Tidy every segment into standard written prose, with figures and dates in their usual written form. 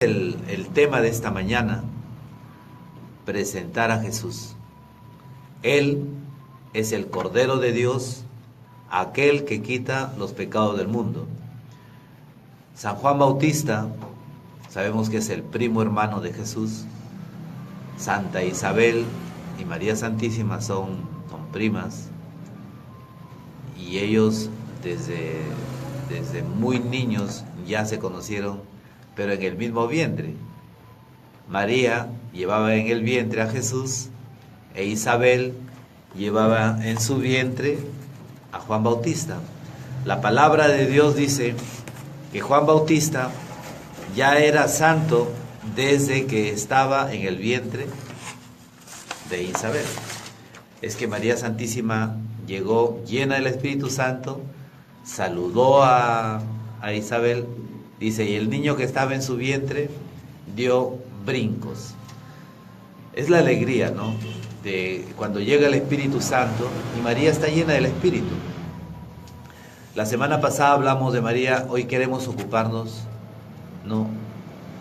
El tema de esta mañana, presentar a Jesús. Él es el Cordero de Dios, aquel que quita los pecados del mundo. San Juan Bautista, sabemos que es el primo hermano de Jesús. Santa Isabel y María Santísima son primas, y ellos desde muy niños ya se conocieron, pero en el mismo vientre. María llevaba en el vientre a Jesús e Isabel llevaba en su vientre a Juan Bautista. La palabra de Dios dice que Juan Bautista ya era santo desde que estaba en el vientre de Isabel. Es que María Santísima llegó llena del Espíritu Santo, saludó a Isabel, dice, y el niño que estaba en su vientre dio brincos. Es la alegría, ¿no?, de cuando llega el Espíritu Santo, y María está llena del Espíritu. La semana pasada hablamos de María, hoy queremos ocuparnos, no,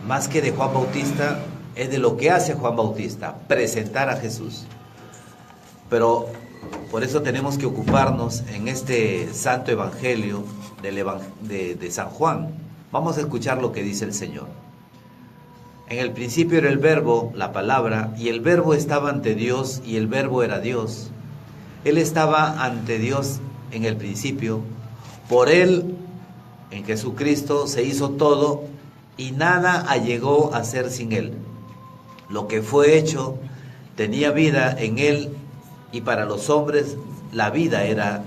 más que de Juan Bautista, es de lo que hace Juan Bautista, presentar a Jesús. Pero por eso tenemos que ocuparnos en este santo evangelio de San Juan. Vamos a escuchar lo que dice el Señor. En el principio era el Verbo, la palabra, y el Verbo estaba ante Dios, y el Verbo era Dios. Él estaba ante Dios en el principio. Por Él, en Jesucristo, se hizo todo, y nada allegó a ser sin Él. Lo que fue hecho tenía vida en Él, y para los hombres la vida era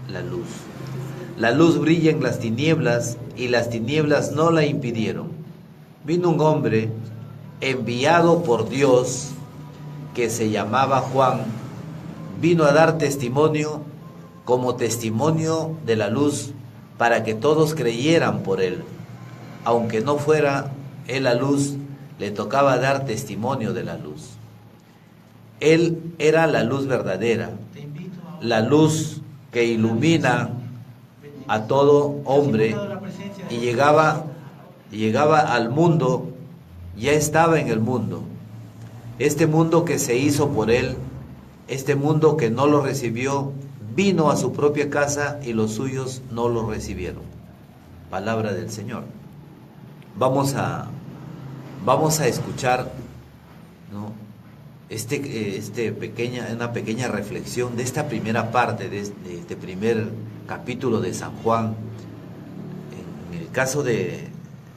la luz. La luz brilla en las tinieblas, y las tinieblas no la impidieron. Vino un hombre enviado por Dios, que se llamaba Juan, vino a dar testimonio, como testimonio de la luz, para que todos creyeran por él. Aunque no fuera él la luz, le tocaba dar testimonio de la luz. Él era la luz verdadera, la luz que ilumina a todo hombre, y llegaba al mundo, ya estaba en el mundo. Este mundo que se hizo por él, este mundo que no lo recibió, vino a su propia casa y los suyos no lo recibieron. Palabra del Señor. Vamos a escuchar, ¿no?, una pequeña reflexión de esta primera parte de este primer capítulo de San Juan. En el caso del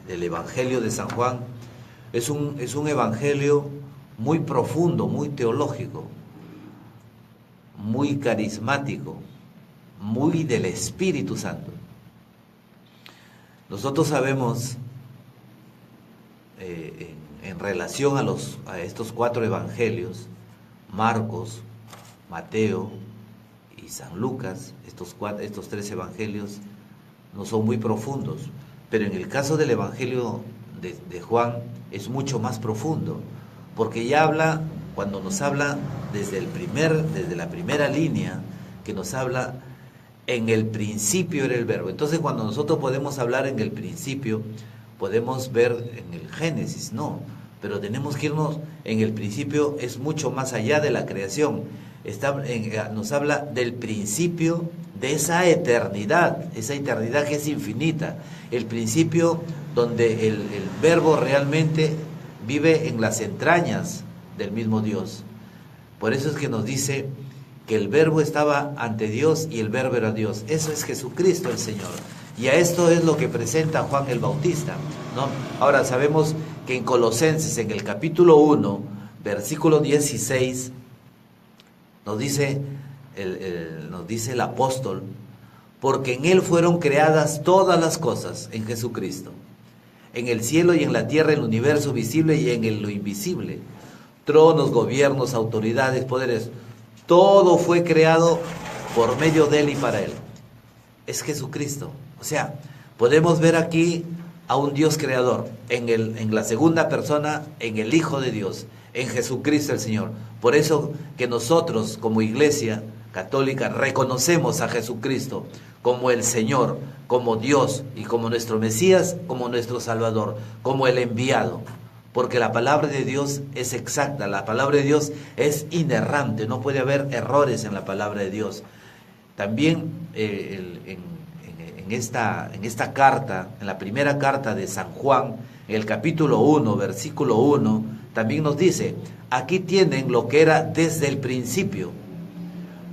Evangelio de San Juan, es un evangelio muy profundo, muy teológico, muy carismático, muy del Espíritu Santo. Nosotros sabemos, en relación a estos 4 evangelios, Marcos, Mateo y San Lucas, estos 3 evangelios no son muy profundos, pero en el caso del evangelio de Juan es mucho más profundo, porque ya habla, cuando nos habla desde la primera línea, que nos habla, en el principio era el Verbo. Entonces, cuando nosotros podemos hablar en el principio, podemos ver en el Génesis, no, pero tenemos que irnos en el principio, es mucho más allá de la creación. Nos habla del principio de esa eternidad que es infinita, el principio donde el Verbo realmente vive en las entrañas del mismo Dios. Por eso es que nos dice que el Verbo estaba ante Dios y el Verbo era Dios. Eso es Jesucristo el Señor. Y a esto es lo que presenta Juan el Bautista, ¿no? Ahora sabemos que en Colosenses, en el capítulo 1, versículo 16, nos dice el apóstol, porque en Él fueron creadas todas las cosas, en Jesucristo, en el cielo y en la tierra, en el universo visible y en lo invisible, tronos, gobiernos, autoridades, poderes, todo fue creado por medio de Él y para Él. Es Jesucristo. O sea, podemos ver aquí a un Dios creador, en la segunda persona, en el Hijo de Dios, en Jesucristo el Señor. Por eso que nosotros como iglesia católica reconocemos a Jesucristo como el Señor, como Dios y como nuestro Mesías, como nuestro Salvador, como el enviado. Porque la palabra de Dios es exacta, la palabra de Dios es inerrante, no puede haber errores en la palabra de Dios. También en esta carta, en la primera carta de San Juan, en el capítulo 1, versículo 1, también nos dice, aquí tienen lo que era desde el principio,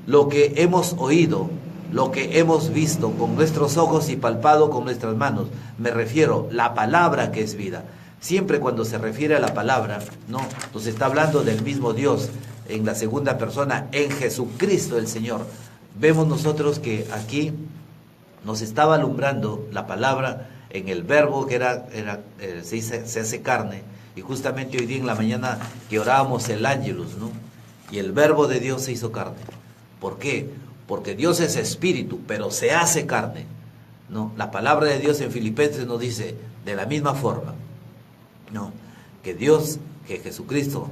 lo que hemos oído, lo que hemos visto con nuestros ojos y palpado con nuestras manos. Me refiero, la palabra que es vida. Siempre cuando se refiere a la palabra, no, nos está hablando del mismo Dios, en la segunda persona, en Jesucristo el Señor. Vemos nosotros que aquí nos estaba alumbrando la palabra en el verbo que se hace carne, y justamente hoy día en la mañana que orábamos el Ángelus, ¿no? Y el verbo de Dios se hizo carne. ¿Por qué? Porque Dios es espíritu, pero se hace carne, ¿no? La palabra de Dios en Filipenses nos dice de la misma forma, ¿no? Que Jesucristo,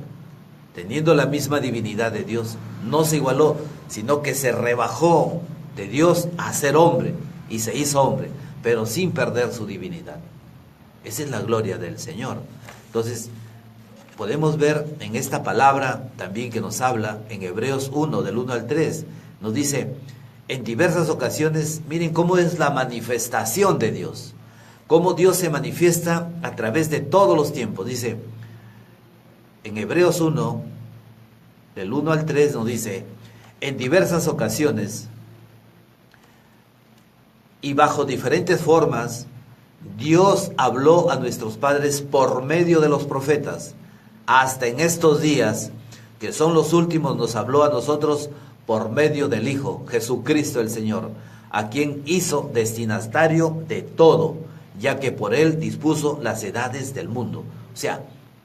teniendo la misma divinidad de Dios, no se igualó, sino que se rebajó de Dios a ser hombre, y se hizo hombre, pero sin perder su divinidad. Esa es la gloria del Señor. Entonces, podemos ver en esta palabra también que nos habla en Hebreos 1, del 1 al 3, nos dice, en diversas ocasiones, miren cómo es la manifestación de Dios, cómo Dios se manifiesta a través de todos los tiempos. Dice, en Hebreos 1, del 1 al 3, nos dice, en diversas ocasiones y bajo diferentes formas, Dios habló a nuestros padres por medio de los profetas. Hasta en estos días, que son los últimos, nos habló a nosotros por medio del Hijo, Jesucristo el Señor, a quien hizo destinatario de todo, ya que por él dispuso las edades del mundo. O sea,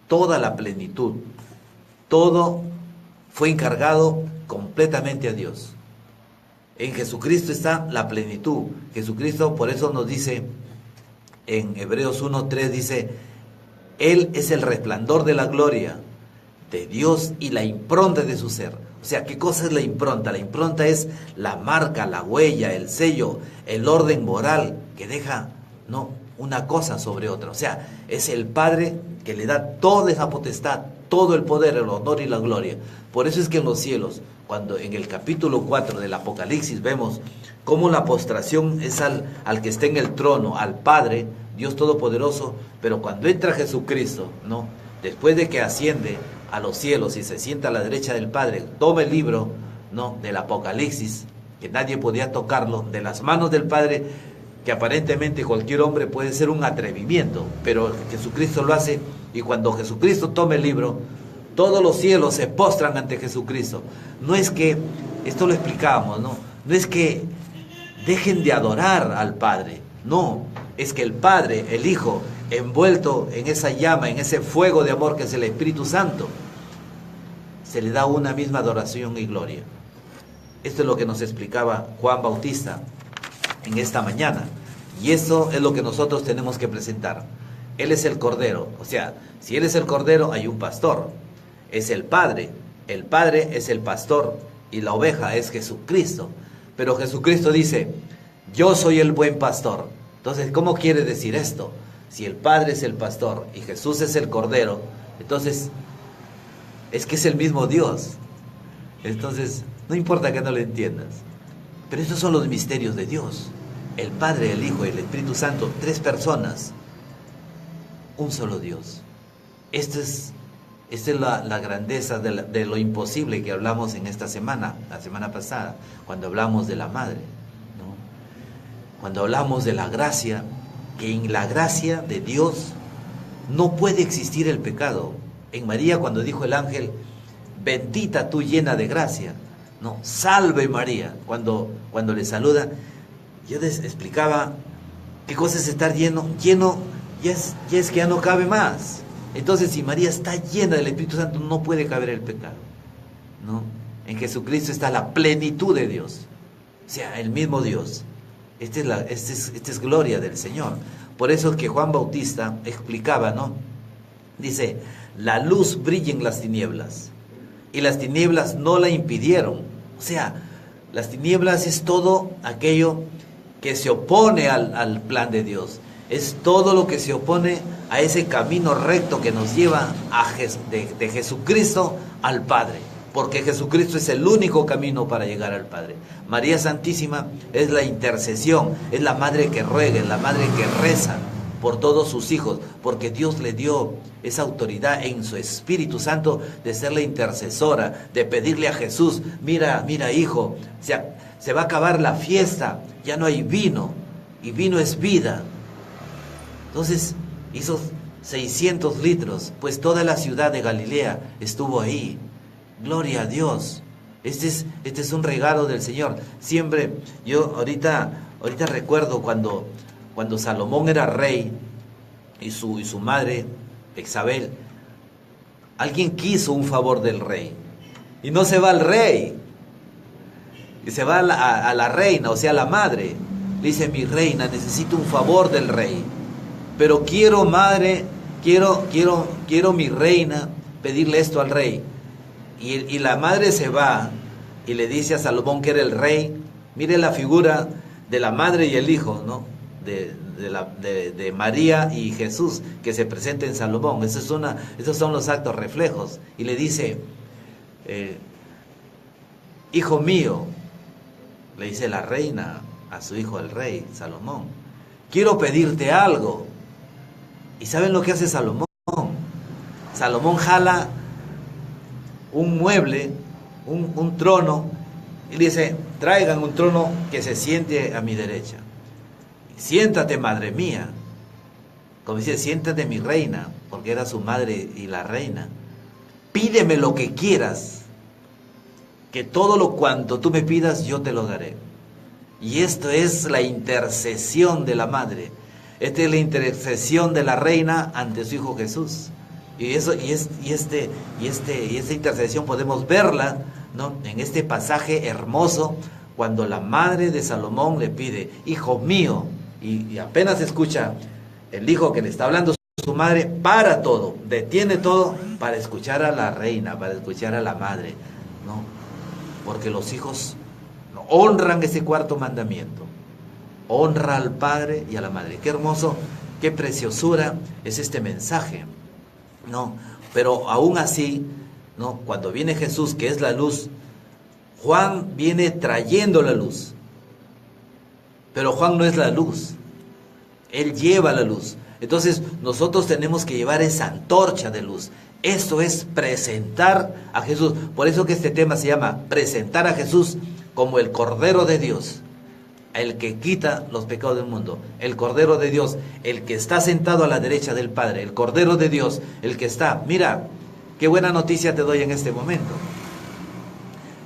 toda la plenitud, todo fue encargado completamente a Dios. En Jesucristo está la plenitud. Jesucristo, por eso nos dice en Hebreos 1:3, dice, Él es el resplandor de la gloria de Dios y la impronta de su ser. O sea, ¿qué cosa es la impronta? La impronta es la marca, la huella, el sello, el orden moral que deja, ¿no?, una cosa sobre otra. O sea, es el Padre que le da toda esa potestad, todo el poder, el honor y la gloria. Por eso es que en los cielos, cuando en el capítulo 4 del Apocalipsis vemos cómo la postración es al que está en el trono, al Padre, Dios Todopoderoso, pero cuando entra Jesucristo, ¿no?, después de que asciende a los cielos y se sienta a la derecha del Padre, toma el libro, ¿no?, del Apocalipsis, que nadie podía tocarlo, de las manos del Padre, que aparentemente cualquier hombre puede ser un atrevimiento, pero Jesucristo lo hace, y cuando Jesucristo toma el libro, todos los cielos se postran ante Jesucristo. No es que, esto lo explicábamos, ¿no?, no es que dejen de adorar al Padre, no, es que el Padre, el Hijo, envuelto en esa llama, en ese fuego de amor que es el Espíritu Santo, se le da una misma adoración y gloria. Esto es lo que nos explicaba Juan Bautista en esta mañana, y eso es lo que nosotros tenemos que presentar. Él es el Cordero, o sea, si Él es el Cordero, hay un pastor, es el Padre es el pastor, y la oveja es Jesucristo. Pero Jesucristo dice, yo soy el buen pastor. Entonces, ¿cómo quiere decir esto? Si el Padre es el pastor y Jesús es el Cordero, entonces es que es el mismo Dios. Entonces, no importa que no lo entiendas, pero estos son los misterios de Dios. El Padre, el Hijo y el Espíritu Santo, tres personas, un solo Dios. Esta es la grandeza de lo imposible que hablamos en esta semana, la semana pasada, cuando hablamos de la Madre, ¿no? Cuando hablamos de la gracia, que en la gracia de Dios no puede existir el pecado. En María, cuando dijo el ángel, bendita tú llena de gracia, no, salve María, cuando le saluda, yo les explicaba qué cosa es estar lleno, ya es que ya no cabe más. Entonces, si María está llena del Espíritu Santo, no puede caber el pecado, ¿no? En Jesucristo está la plenitud de Dios, o sea, el mismo Dios. Esta es gloria del Señor. Por eso es que Juan Bautista explicaba, ¿no? Dice, la luz brilla en las tinieblas, y las tinieblas no la impidieron. O sea, Las tinieblas es todo aquello que se opone al plan de Dios. Es todo lo que se opone a ese camino recto que nos lleva de Jesucristo al Padre. Porque Jesucristo es el único camino para llegar al Padre. María Santísima es la intercesión, es la madre que ruega, es la madre que reza por todos sus hijos, porque Dios le dio esa autoridad en su Espíritu Santo de ser la intercesora, de pedirle a Jesús, mira hijo, se va a acabar la fiesta, ya no hay vino, y vino es vida. Entonces hizo 600 litros, pues toda la ciudad de Galilea estuvo ahí. Gloria a Dios. Este es un regalo del Señor. Siempre, yo ahorita recuerdo cuando Salomón era rey y su madre, Isabel, alguien quiso un favor del rey. Y no se va al rey, y se va a la reina, o sea, a la madre. Le dice, mi reina, necesito un favor del rey. Pero quiero, madre, quiero mi reina pedirle esto al rey. Y la madre se va y le dice a Salomón, que era el rey, mire la figura de la madre y el hijo, ¿no? De María y Jesús, que se presenta en Salomón. Esos son los actos reflejos. Y le dice, hijo mío, le dice la reina a su hijo el rey, Salomón, quiero pedirte algo. ¿Y saben lo que hace Salomón? Salomón jala un mueble, un trono, y dice, traigan un trono que se siente a mi derecha. Siéntate, madre mía. Como dice, siéntate, mi reina, porque era su madre y la reina. Pídeme lo que quieras, que todo lo cuanto tú me pidas, yo te lo daré. Y esto es la intercesión de la madre. Esta es la intercesión de la reina ante su hijo Jesús. Y esta intercesión podemos verla, ¿no?, en este pasaje hermoso, cuando la madre de Salomón le pide, hijo mío, y apenas escucha el hijo que le está hablando su madre, para todo, detiene todo para escuchar a la reina, para escuchar a la madre, ¿no? Porque los hijos honran ese cuarto mandamiento, honra al padre y a la madre. Qué hermoso, qué preciosura es este mensaje, ¿no? Pero aún así, ¿no?, cuando viene Jesús, que es la luz, Juan viene trayendo la luz, pero Juan no es la luz, él lleva la luz. Entonces nosotros tenemos que llevar esa antorcha de luz. Esto es presentar a Jesús. Por eso que este tema se llama presentar a Jesús como el Cordero de Dios, el que quita los pecados del mundo, el Cordero de Dios, el que está sentado a la derecha del Padre, el Cordero de Dios, el que está. Mira, qué buena noticia te doy en este momento.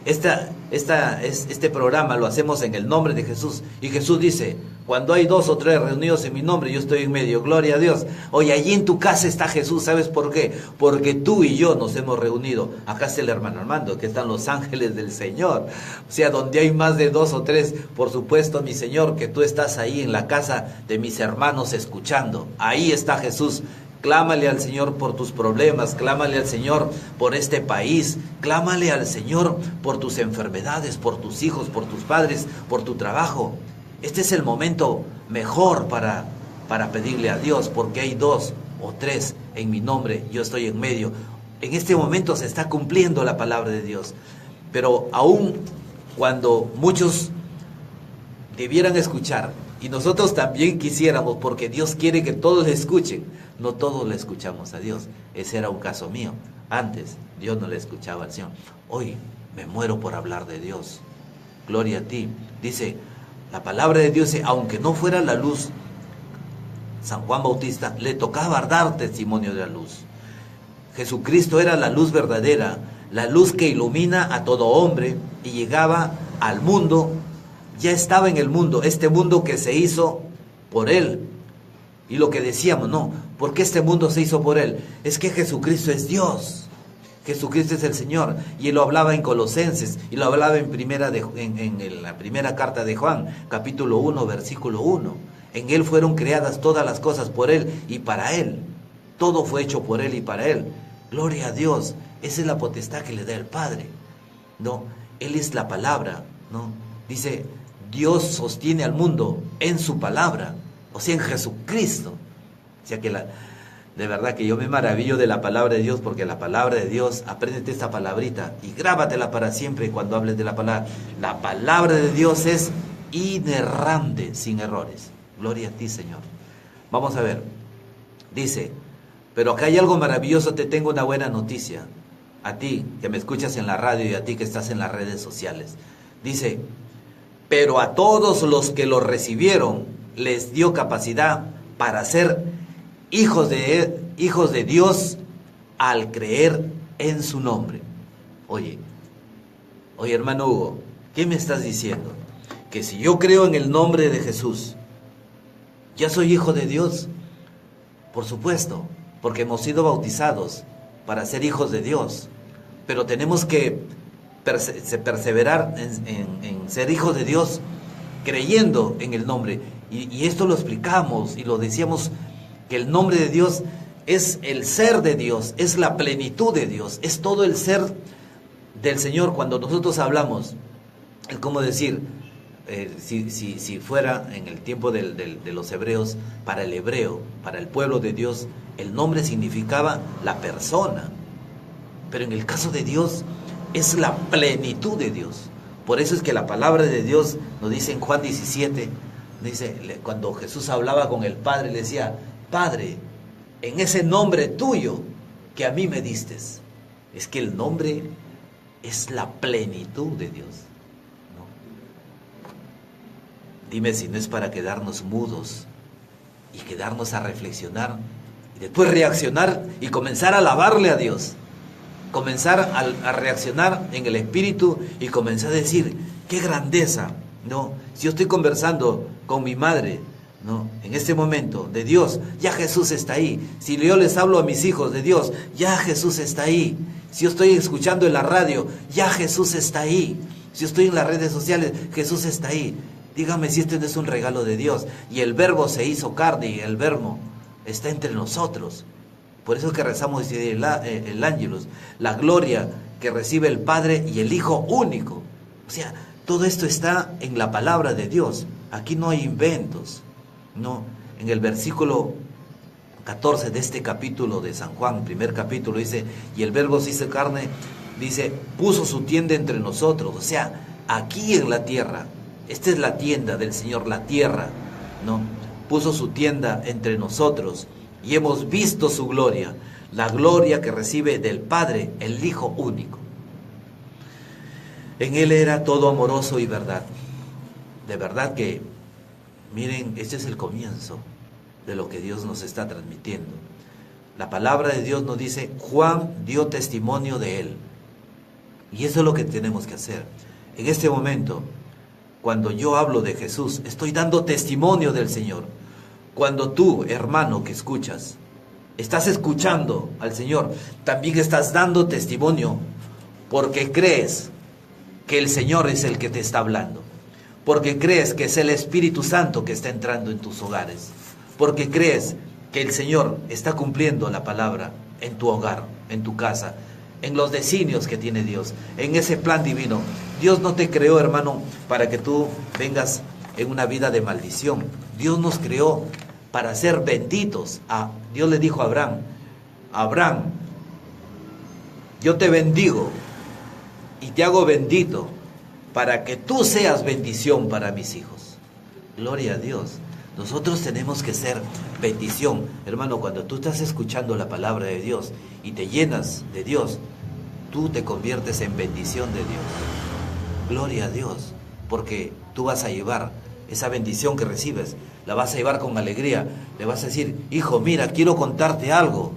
Este programa lo hacemos en el nombre de Jesús. Y Jesús dice, cuando hay 2 o 3 reunidos en mi nombre, yo estoy en medio. Gloria a Dios. Oye, allí en tu casa está Jesús. ¿Sabes por qué? Porque tú y yo nos hemos reunido. Acá está el hermano Armando, que están los ángeles del Señor. O sea, donde hay más de 2 o 3, por supuesto, mi Señor, que tú estás ahí en la casa de mis hermanos escuchando. Ahí está Jesús. Clámale al Señor por tus problemas, clámale al Señor por este país, clámale al Señor por tus enfermedades, por tus hijos, por tus padres, por tu trabajo. Este es el momento mejor para pedirle a Dios, porque hay 2 o 3 en mi nombre, yo estoy en medio. En este momento se está cumpliendo la palabra de Dios, pero aún cuando muchos debieran escuchar, y nosotros también quisiéramos, porque Dios quiere que todos le escuchen, no todos le escuchamos a Dios. Ese era un caso mío. Antes Dios no le escuchaba al Señor. Hoy me muero por hablar de Dios. Gloria a ti. Dice, la palabra de Dios dice, aunque no fuera la luz, San Juan Bautista le tocaba dar testimonio de la luz. Jesucristo era la luz verdadera, la luz que ilumina a todo hombre y llegaba al mundo. Ya estaba en el mundo, este mundo que se hizo por Él. Y lo que decíamos, no, ¿por qué este mundo se hizo por Él? Es que Jesucristo es Dios, Jesucristo es el Señor. Y Él lo hablaba en Colosenses, y lo hablaba en la primera carta de Juan, capítulo 1, versículo 1. En Él fueron creadas todas las cosas por Él y para Él. Todo fue hecho por Él y para Él. Gloria a Dios, esa es la potestad que le da el Padre. No, Él es la palabra. ¿no? Dice, Dios sostiene al mundo en su palabra, o sea, en Jesucristo. O sea que de verdad que yo me maravillo de la palabra de Dios, porque la palabra de Dios, apréndete esta palabrita y grábatela para siempre cuando hables de la palabra. La palabra de Dios es inerrante, sin errores. Gloria a ti, Señor. Vamos a ver. Dice, pero acá hay algo maravilloso, te tengo una buena noticia. A ti que me escuchas en la radio y a ti que estás en las redes sociales. Dice, pero a todos los que lo recibieron les dio capacidad para ser hijos de Dios al creer en su nombre. Oye, hermano Hugo, ¿qué me estás diciendo? Que si yo creo en el nombre de Jesús, ¿ya soy hijo de Dios? Por supuesto, porque hemos sido bautizados para ser hijos de Dios. Pero tenemos que perseverar en ser hijos de Dios, creyendo en el nombre. Y esto lo explicamos y lo decíamos, que el nombre de Dios es el ser de Dios, es la plenitud de Dios, es todo el ser del Señor. Cuando nosotros hablamos, es como decir, si fuera en el tiempo de los hebreos, para el hebreo, para el pueblo de Dios, el nombre significaba la persona. Pero en el caso de Dios, es la plenitud de Dios. Por eso es que la palabra de Dios nos dice en Juan 17, dice, cuando Jesús hablaba con el Padre, le decía, Padre, en ese nombre tuyo que a mí me diste. Es que el nombre es la plenitud de Dios, ¿no? Dime si no es para quedarnos mudos y quedarnos a reflexionar y después reaccionar y comenzar a alabarle a Dios. Comenzar a reaccionar en el espíritu y comenzar a decir, qué grandeza, ¿no? Si yo estoy conversando con mi madre, ¿no? En este momento, de Dios, ya Jesús está ahí. Si yo les hablo a mis hijos de Dios, ya Jesús está ahí. Si yo estoy escuchando en la radio, ya Jesús está ahí. Si yo estoy en las redes sociales, Jesús está ahí. Dígame si este no es un regalo de Dios. Y el Verbo se hizo carne y el Verbo está entre nosotros. Por eso que rezamos el Ángelus, la gloria que recibe el Padre y el Hijo único. O sea, todo esto está en la palabra de Dios. Aquí no hay inventos. No, en el versículo 14 de este capítulo de San Juan, primer capítulo, dice, y el Verbo se hizo carne, dice, puso su tienda entre nosotros. O sea, aquí en la tierra, esta es la tienda del Señor, la tierra, ¿no? Puso su tienda entre nosotros. Y hemos visto su gloria, la gloria que recibe del Padre, el Hijo único. En Él era todo amoroso y verdad. De verdad que, miren, este es el comienzo de lo que Dios nos está transmitiendo. La palabra de Dios nos dice, Juan dio testimonio de Él. Y eso es lo que tenemos que hacer. En este momento, cuando yo hablo de Jesús, estoy dando testimonio del Señor. Cuando tú, hermano que escuchas, estás escuchando al Señor, también estás dando testimonio porque crees que el Señor es el que te está hablando, porque crees que es el Espíritu Santo que está entrando en tus hogares, porque crees que el Señor está cumpliendo la palabra en tu hogar, en tu casa, en los designios que tiene Dios, en ese plan divino. Dios no te creó, hermano, para que tú vengas en una vida de maldición. Dios nos creó para ser benditos. Dios le dijo a Abraham, Abraham, yo te bendigo y te hago bendito para que tú seas bendición para mis hijos. Gloria a Dios. Nosotros tenemos que ser bendición. Hermano, cuando tú estás escuchando la palabra de Dios y te llenas de Dios, tú te conviertes en bendición de Dios. Gloria a Dios, porque tú vas a llevar esa bendición que recibes, la vas a llevar con alegría. Le vas a decir, hijo, mira, quiero contarte algo,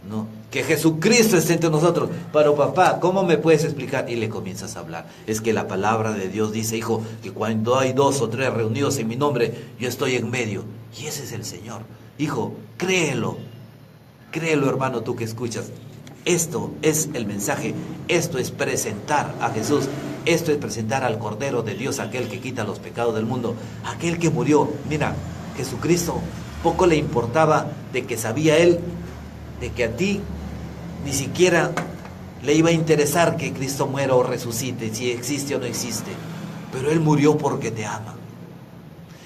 ¿no? Que Jesucristo esté entre nosotros. Pero papá, ¿cómo me puedes explicar? Y le comienzas a hablar. Es que la palabra de Dios dice, hijo, que cuando hay 2 o 3 reunidos en mi nombre, yo estoy en medio. Y ese es el Señor. Hijo, créelo. Créelo, hermano, tú que escuchas. Esto es el mensaje. Esto es presentar a Jesús. Esto es presentar al Cordero de Dios, aquel que quita los pecados del mundo, aquel que murió. Mira, Jesucristo poco le importaba de que sabía Él, de que a ti ni siquiera le iba a interesar que Cristo muera o resucite, si existe o no existe. pero Él murió porque te ama.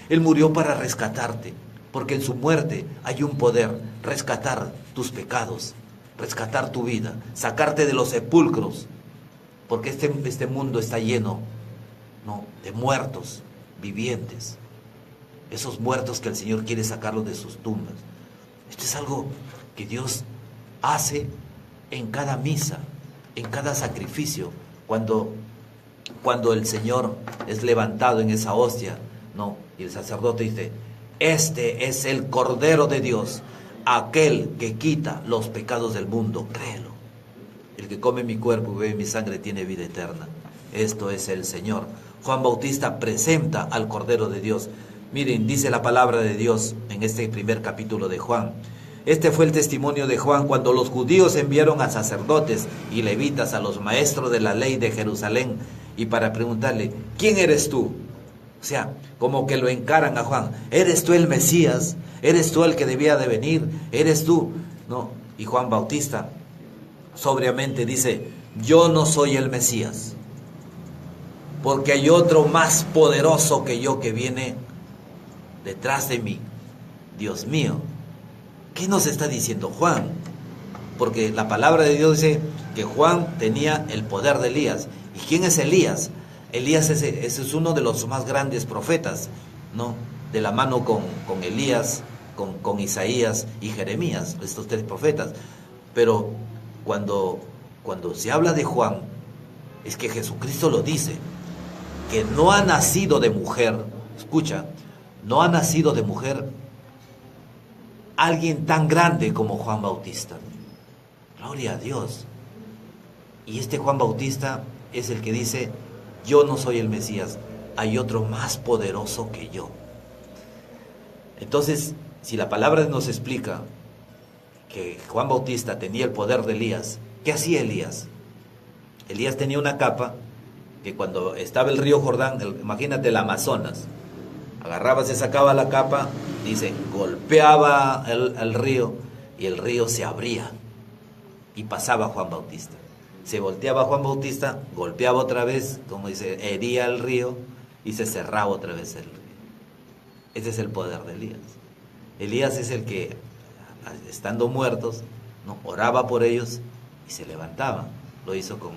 Él murió para rescatarte, porque en su muerte hay un poder, rescatar tus pecados, rescatar tu vida, sacarte de los sepulcros, porque este mundo está lleno, ¿no?, de muertos vivientes, esos muertos que el Señor quiere sacarlos de sus tumbas. Esto es algo que Dios hace en cada misa, en cada sacrificio, cuando el Señor es levantado en esa hostia, ¿no?, y el sacerdote dice: este es el Cordero de Dios, aquel que quita los pecados del mundo. Créelo. El que come mi cuerpo y bebe mi sangre tiene vida eterna. Esto es el Señor. Juan Bautista presenta al Cordero de Dios. Miren, dice la palabra de Dios en este primer capítulo de Juan. Este fue el testimonio de Juan cuando los judíos enviaron a sacerdotes y levitas, a los maestros de la ley de Jerusalén, y para preguntarle: ¿quién eres tú? O sea, como que lo encaran a Juan: ¿eres tú el Mesías? ¿Eres tú el que debía de venir? ¿Eres tú? No. Y Juan Bautista sobriamente dice: yo no soy el Mesías, porque hay otro más poderoso que yo que viene detrás de mí. Dios mío, ¿qué nos está diciendo Juan? Porque la palabra de Dios dice que Juan tenía el poder de Elías. ¿Y quién es Elías? Elías ese es uno de los más grandes profetas, ¿no?, de la mano con Elías, con Isaías y Jeremías, estos tres profetas. Pero cuando se habla de Juan, es que Jesucristo lo dice, que no ha nacido de mujer, escucha, no ha nacido de mujer alguien tan grande como Juan Bautista. Gloria a Dios. Y este Juan Bautista es el que dice: yo no soy el Mesías, hay otro más poderoso que yo. Entonces, si la palabra nos explica que Juan Bautista tenía el poder de Elías, ¿qué hacía Elías? Elías tenía una capa que cuando estaba el río Jordán, imagínate el Amazonas, agarraba, se sacaba la capa, dice, golpeaba el río y el río se abría y pasaba Juan Bautista. Se volteaba Juan Bautista, golpeaba otra vez, como dice, hería el río y se cerraba otra vez el río. Ese es el poder de Elías. Elías es el que, estando muertos, ¿no?, oraba por ellos y se levantaba. Lo hizo con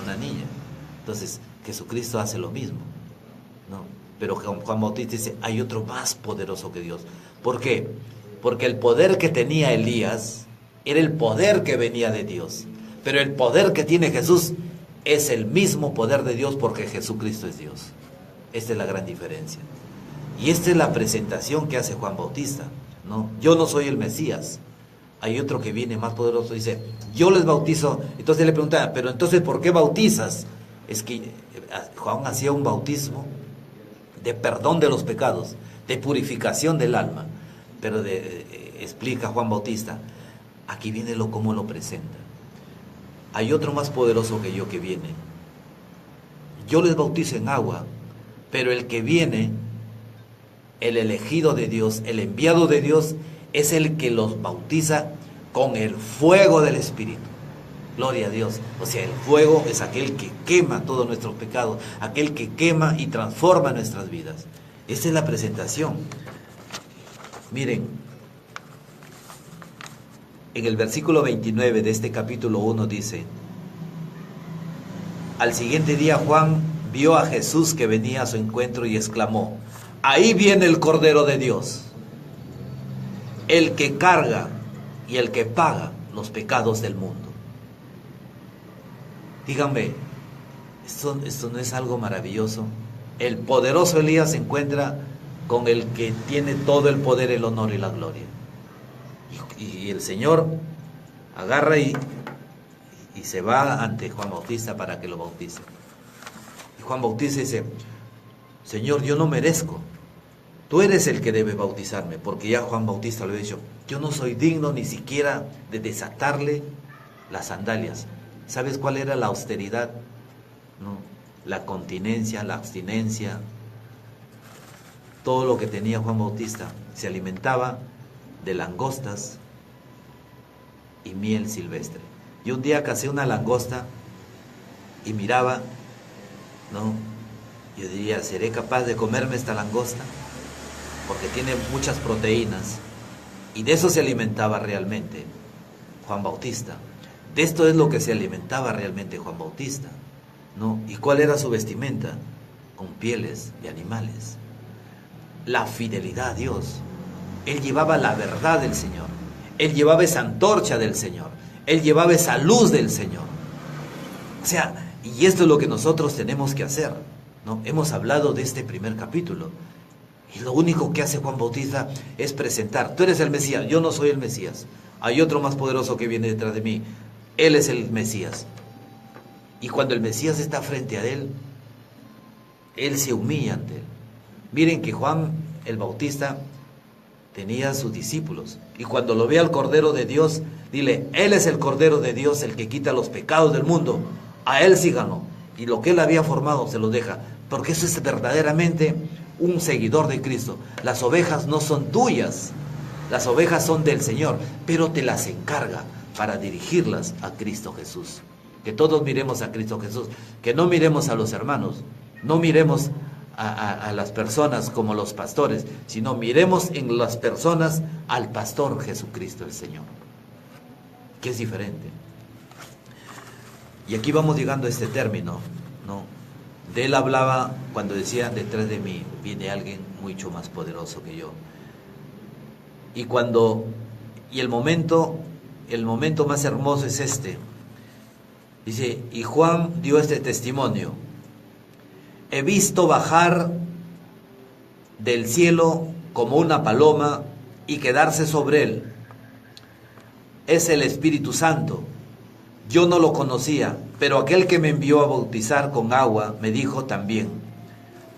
una niña. Entonces, Jesucristo hace lo mismo, ¿no? Pero Juan Bautista dice: hay otro más poderoso que Dios. ¿Por qué? Porque el poder que tenía Elías era el poder que venía de Dios, pero el poder que tiene Jesús es el mismo poder de Dios, porque Jesucristo es Dios. Esta es la gran diferencia. Y esta es la presentación que hace Juan Bautista, ¿no? Yo no soy el Mesías, hay otro que viene más poderoso. Dice: yo les bautizo. Entonces le preguntaba: pero entonces, ¿por qué bautizas? Es que Juan hacía un bautismo de perdón de los pecados, de purificación del alma. Pero explica Juan Bautista, aquí viene cómo lo presenta. Hay otro más poderoso que yo que viene. Yo les bautizo en agua, pero el que viene, el elegido de Dios, el enviado de Dios, es el que los bautiza con el fuego del Espíritu. Gloria a Dios. O sea, el fuego es aquel que quema todos nuestros pecados, aquel que quema y transforma nuestras vidas. Esta es la presentación. Miren, en el versículo 29 de este capítulo 1 dice: al siguiente día Juan vio a Jesús que venía a su encuentro y exclamó: ahí viene el Cordero de Dios, el que carga y el que paga los pecados del mundo. Díganme, ¿esto no es algo maravilloso? El poderoso Elías se encuentra con el que tiene todo el poder, el honor y la gloria. Y el Señor agarra y se va ante Juan Bautista para que lo bautice. Y Juan Bautista dice: Señor, yo no merezco, tú eres el que debe bautizarme, porque ya Juan Bautista lo había dicho: yo no soy digno ni siquiera de desatarle las sandalias. ¿Sabes cuál era la austeridad? ¿No? La continencia, la abstinencia, todo lo que tenía Juan Bautista. Se alimentaba de langostas y miel silvestre. Yo un día cacé una langosta y miraba ¿no? Yo diría, ¿seré capaz de comerme esta langosta? Porque tiene muchas proteínas. Y de eso se alimentaba realmente Juan Bautista. De esto es lo que se alimentaba realmente Juan Bautista, ¿no? ¿Y cuál era su vestimenta? Con pieles de animales. La fidelidad a Dios. Él llevaba la verdad del Señor. Él llevaba esa antorcha del Señor. Él llevaba esa luz del Señor. O sea, y esto es lo que nosotros tenemos que hacer, ¿no? Hemos hablado de este primer capítulo. Y lo único que hace Juan Bautista es presentar: tú eres el Mesías, yo no soy el Mesías. Hay otro más poderoso que viene detrás de mí. Él es el Mesías. Y cuando el Mesías está frente a él, él se humilla ante él. Miren que Juan el Bautista tenía sus discípulos. Y cuando lo ve al Cordero de Dios, dile: Él es el Cordero de Dios, el que quita los pecados del mundo. A Él síganlo. Y lo que Él había formado se lo deja. Porque eso es verdaderamente un seguidor de Cristo. Las ovejas no son tuyas. Las ovejas son del Señor, pero te las encarga para dirigirlas a Cristo Jesús. Que todos miremos a Cristo Jesús, que no miremos a los hermanos, no miremos a las personas como los pastores, sino miremos en las personas al pastor Jesucristo el Señor, que es diferente. Y aquí vamos llegando a este término, ¿no? De él hablaba cuando decía: detrás de mí viene alguien mucho más poderoso que yo. Y el momento más hermoso es este. Dice: y Juan dio este testimonio: he visto bajar del cielo como una paloma y quedarse sobre él. Es el Espíritu Santo. Yo no lo conocía, pero aquel que me envió a bautizar con agua me dijo también: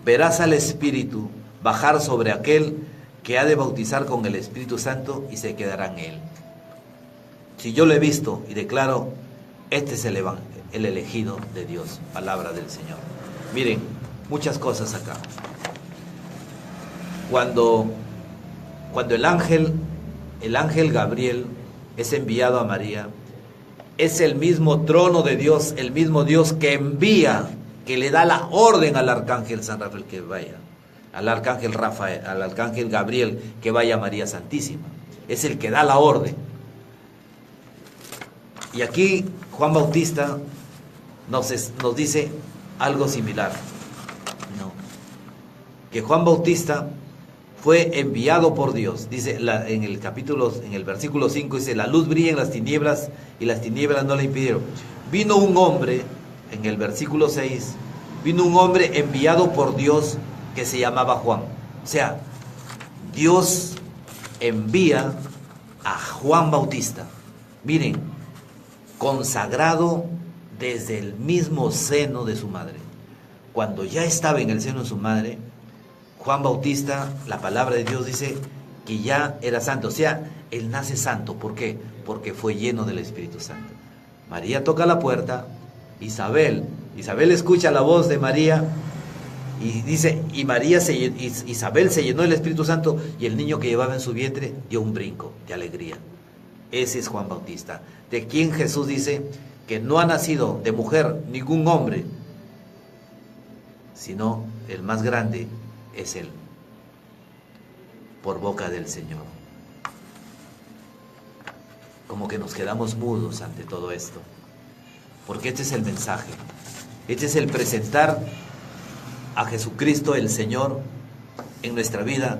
verás al Espíritu bajar sobre aquel que ha de bautizar con el Espíritu Santo y se quedará en él. Si yo lo he visto y declaro, este es el elegido de Dios, palabra del Señor. Miren, muchas cosas acá. Cuando el ángel Gabriel es enviado a María, es el mismo trono de Dios, el mismo Dios que envía, que le da la orden al arcángel San Rafael que vaya, al arcángel Gabriel que vaya a María Santísima. Es el que da la orden. Y aquí Juan Bautista nos dice algo similar, ¿no? Que Juan Bautista fue enviado por Dios. Dice en el versículo 5, dice: la luz brilla en las tinieblas y las tinieblas no la impidieron. Vino un hombre, en el versículo 6, vino un hombre enviado por Dios que se llamaba Juan. O sea, Dios envía a Juan Bautista. Miren, consagrado desde el mismo seno de su madre. Cuando ya estaba en el seno de su madre, Juan Bautista, la palabra de Dios dice que ya era santo. O sea, él nace santo. ¿Por qué? Porque fue lleno del Espíritu Santo. María toca la puerta, Isabel escucha la voz de María y dice: Isabel se llenó del Espíritu Santo, y el niño que llevaba en su vientre dio un brinco de alegría. Ese es Juan Bautista, de quien Jesús dice que no ha nacido de mujer ningún hombre, sino el más grande es él, por boca del Señor. Como que nos quedamos mudos ante todo esto, porque este es el mensaje, este es el presentar a Jesucristo el Señor en nuestra vida,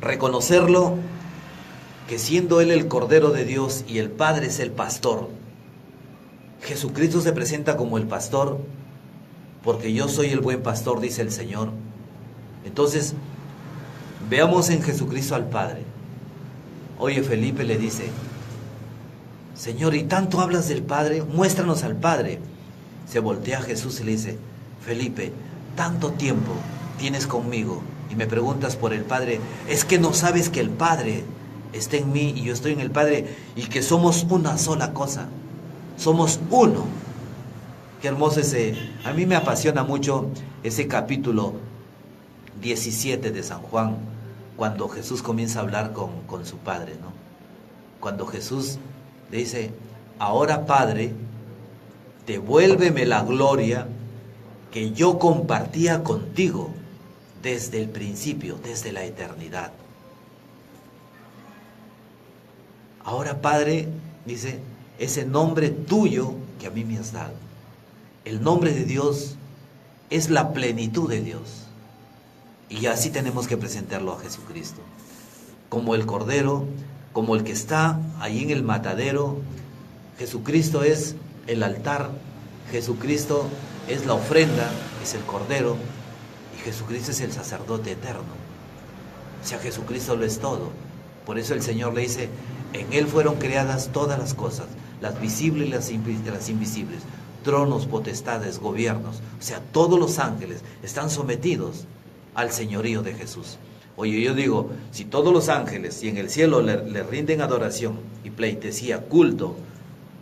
reconocerlo, que siendo Él el Cordero de Dios y el Padre es el pastor, Jesucristo se presenta como el pastor, porque yo soy el buen pastor, dice el Señor. Entonces, veamos en Jesucristo al Padre. Oye, Felipe le dice: Señor, ¿y tanto hablas del Padre? Muéstranos al Padre. Se voltea a Jesús y le dice: Felipe, tanto tiempo tienes conmigo y me preguntas por el Padre. ¿Es que no sabes que el Padre está en mí y yo estoy en el Padre, y que somos una sola cosa? Somos uno. Qué hermoso a mí me apasiona mucho ese capítulo 17 de San Juan, cuando Jesús comienza a hablar con su Padre, ¿no? Cuando Jesús le dice: ahora, Padre, devuélveme la gloria que yo compartía contigo desde el principio, desde la eternidad. Ahora, Padre, dice, ese nombre tuyo que a mí me has dado. El nombre de Dios es la plenitud de Dios. Y así tenemos que presentarlo a Jesucristo. Como el Cordero, como el que está ahí en el matadero. Jesucristo es el altar, Jesucristo es la ofrenda, es el Cordero, y Jesucristo es el sacerdote eterno. O sea, Jesucristo lo es todo. Por eso el Señor le dice, en Él fueron creadas todas las cosas, las visibles y las invisibles, tronos, potestades, gobiernos. O sea, todos los ángeles están sometidos al señorío de Jesús. Oye, yo digo, si todos los ángeles y en el cielo le rinden adoración y pleitesía, culto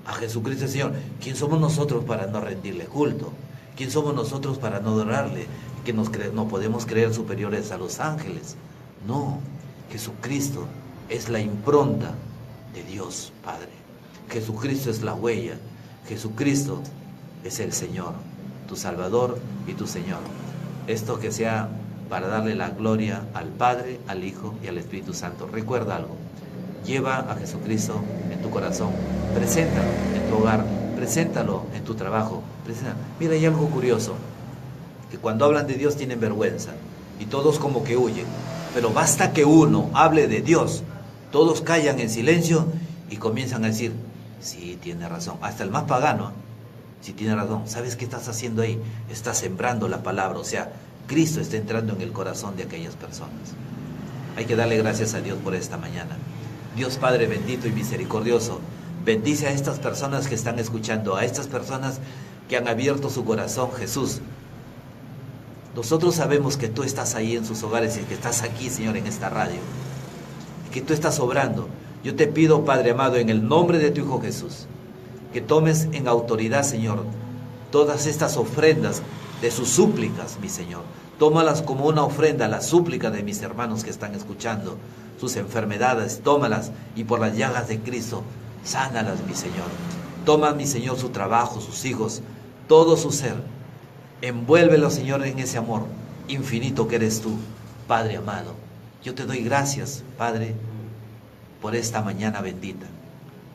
a Jesucristo el Señor, ¿quién somos nosotros para no rendirle culto? ¿Quién somos nosotros para no adorarle? Que no podemos creer superiores a los ángeles. No, Jesucristo es la impronta de Dios Padre. Jesucristo es la huella. Jesucristo es el Señor, tu Salvador y tu Señor. Esto que sea para darle la gloria al Padre, al Hijo y al Espíritu Santo. Recuerda algo, lleva a Jesucristo en tu corazón, preséntalo en tu hogar, preséntalo en tu trabajo. Mira, hay algo curioso, que cuando hablan de Dios tienen vergüenza y todos como que huyen, pero basta que uno hable de Dios, todos callan en silencio y comienzan a decir, sí, tiene razón, hasta el más pagano, sí tiene razón. ¿Sabes qué estás haciendo ahí? Estás sembrando la palabra, o sea, Cristo está entrando en el corazón de aquellas personas. Hay que darle gracias a Dios por esta mañana. Dios Padre bendito y misericordioso, bendice a estas personas que están escuchando, a estas personas que han abierto su corazón, Jesús. Nosotros sabemos que tú estás ahí en sus hogares y que estás aquí, Señor, en esta radio, que tú estás obrando. Yo te pido, Padre amado, en el nombre de tu Hijo Jesús, que tomes en autoridad, Señor, todas estas ofrendas de sus súplicas, mi Señor. Tómalas como una ofrenda, la súplica de mis hermanos que están escuchando, sus enfermedades, tómalas y por las llagas de Cristo, sánalas, mi Señor. Toma, mi Señor, su trabajo, sus hijos, todo su ser. Envuélvelo, Señor, en ese amor infinito que eres tú, Padre amado. Yo te doy gracias, Padre, por esta mañana bendita.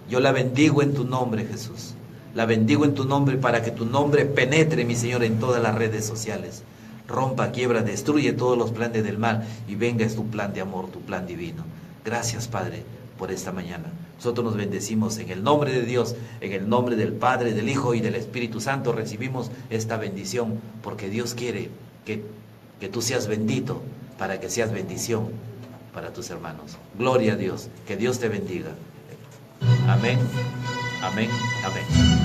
Yo la bendigo en tu nombre, Jesús. La bendigo en tu nombre para que tu nombre penetre, mi Señor, en todas las redes sociales. Rompa, quiebra, destruye todos los planes del mal y venga es tu plan de amor, tu plan divino. Gracias, Padre, por esta mañana. Nosotros nos bendecimos en el nombre de Dios, en el nombre del Padre, del Hijo y del Espíritu Santo. Recibimos esta bendición porque Dios quiere que tú seas bendito para que seas bendición para tus hermanos. Gloria a Dios. Que Dios te bendiga. Amén, amén, amén.